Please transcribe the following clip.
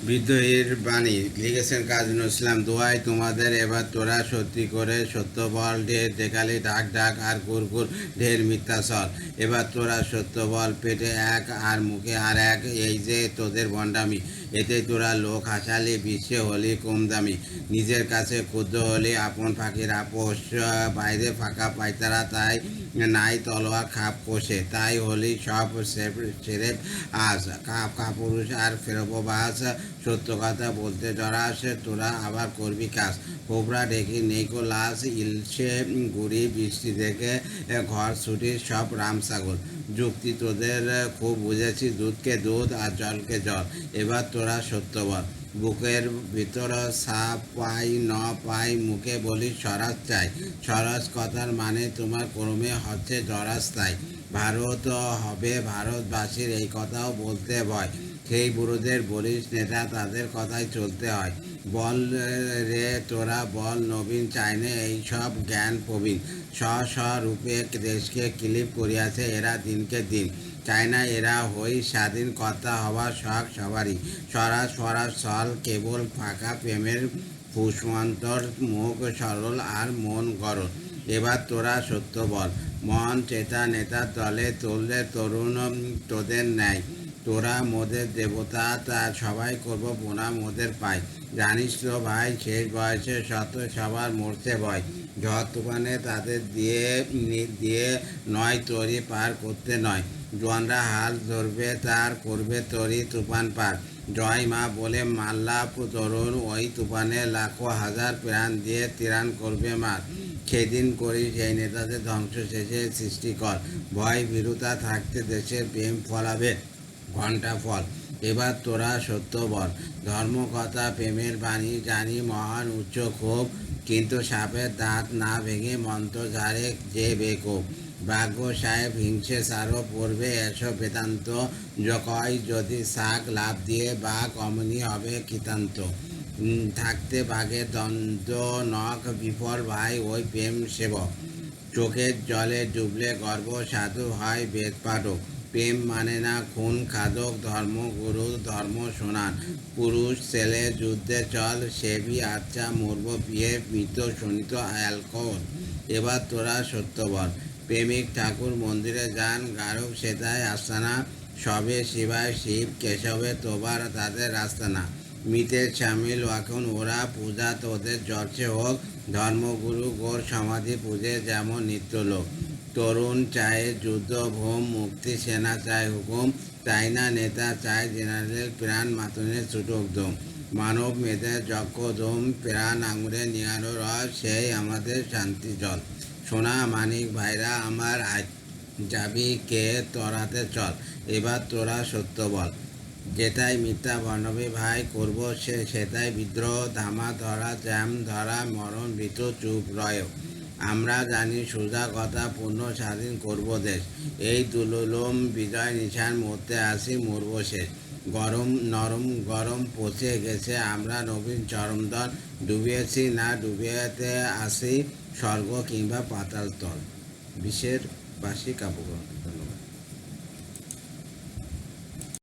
বিদ্রোহীর বাণী লিখেছেন কাজী নজরুল ইসলাম। দোহাই তোমাদের, এবার তোরা সত্যি করে সত্য বল। ঢের দেখালি ঢাক ঢাক আর কুরকুর, ঢের মিথ্যা সল। এবার তোরা সত্য বল, পেটে এক আর মুখে আর এক, এই যে তোদের ভণ্ডামি। এতে তোরা লোক হাসালি, বিশ্বে হলি কম দামি। নিজের কাছে ক্ষুদ্র হলি আপন ফাঁকির আপোষ, বাইরে ফাঁকা পায়তারা, তাই নাই তলোয়ার খাপ কষে। তাই হলি সব সেরেপ আজ, কাপুরুষ আর ফেরববাস। সত্য কথা বলতে জড়াস, তোরা আবার করবি কাজ। কোবরা ডেকে নেইকো লাশ, ইলশে গুড়ি বৃষ্টি দেখে ঘর ছুটির সব রাম ছাগল। যুক্তি তোদের খুব বুঝেছি, দুধকে দুধ আর জলকে জল। এবার তোরা সত্য বল। বুকের ভিতর সাপ পাই ন পাই, মুখে বলি স্বরাজ চাই। স্বরাজ কথার মানে তোমার ক্রমে হচ্ছে জরাজ তাই। ভারত হবে ভারতবাসীর, এই কথাও বলতে ভয়। সেই বুড়োদের বলিস নেতা, তাদের কথাই চলতে হয়। বল রে তোরা বল, নবীন চাইনে এই সব জ্ঞান প্রবীণ। স্বস্বরূপে দেশকে ক্লিপ করিয়াছে এরা দিনকে দিন। চায় না এরা হই স্বাধীন, কথা হওয়ার শখ সবারই। স্বরাজ ফরাজ সল, কেবল ফাঁকা প্রেমের ফুসমন্তর, মুখ সরল আর মন গরল। এবার তোরা সত্য বল। মন চেতা নেতার দলে তুললে তরুণ তোদের ন্যায়। তোরা মোদের দেবতা, তা সবাই করবো প্রণাম ওদের পাই। জানিস তো ভাই, শেষ বয়সে শত সবার মরতে ভয়। ঝড় তুফানে তাদের দিয়ে দিয়ে নয়, তরি পার করতে নয়। জোয়ানরা হাল ধরবে তার, করবে তরি তুফান পার। জয় মা বলে মাল্লা তরুণ, ওই তুফানে লাখো হাজার প্রাণ দিয়ে তিরান করবে মার। সেদিন করি সেই নেতাদের ধ্বংস শেষে সৃষ্টি কর। ভয় ভীরুতা থাকতে দেশের প্রেম ফলাবে ঘণ্টা ফল। এবার তোরা সত্য বল। ধর্মকথা প্রেমের বাণী জানি মহান উচ্চ ক্ষোভ, কিন্তু সাপের দাঁত না ভেঙে মন্ত্র ঝাড়ে যে বেকোপ। ভাগ্য সাহেব হিংসে সারো পড়বে এসো বেদান্ত, কয় যদি শাক লাভ দিয়ে বাঘ অমনি হবে কৃতান্ত। থাকতে বাঘের দ্বন্দ্ব নখ বিফল ভাই ওই প্রেম সেবক। চোখের জলে ডুবলে গর্ব সাধু হয় বেদ পাঠক। প্রেম মানে না খুন খাদক, ধর্মগুরু ধর্ম শোনান। পুরুষ ছেলে যুদ্ধে চল, সেবি আচ্ছা মরব বিয়ে মৃত শোনিত অ্যালকোহল। এবার তোরা সত্য বল। প্রেমিক ঠাকুর মন্দিরে যান, গারক সেতায় আস্তানা। সবে শিবায় শিব, কেশবে তোবার তাদের রাস্তানা। মিতের সামিল এখন ওরা, পূজা তোদের চর্চে হোক। ধর্মগুরু গোর সমাধি পুজে যেমন নিত্য লোক। তরুণ চায় যুদ্ধ ভোম, মুক্তি সেনা চায় হুকুম। তাই না নেতা চায় জেনারেল, প্রাণ মাতনের ছুটুক দম। মানব মেধে যক্ষ দম, প্রাণ আঙুরে নিয়ানো রস, সেই আমাদের শান্তি জল। সোনা মানিক ভাইরা আমার, যাবি কে তরাতে চল। এবার তোরা সত্য বল। যেটাই মিথ্যা বর্ণবী ভাই করব, সেটাই বিদ্রোহ। ধামা ধরা জ্যাম ধরা মরণ ভীত চুপ রয়। আমরা জানি সোজা কথা, পূর্ণ স্বাধীন করব দেশ। এই দুলুলম বিজয় নিশান, মরতে আসি মরব শেষ। গরম নরম গরম পচে গেছে আমরা নবীন চরমদল। ডুবিয়েছি না ডুবিয়েতে আসি, স্বর্গ কিংবা পাতাল তল। বিশ্বের বাসী কাব্যগ্রন্থ।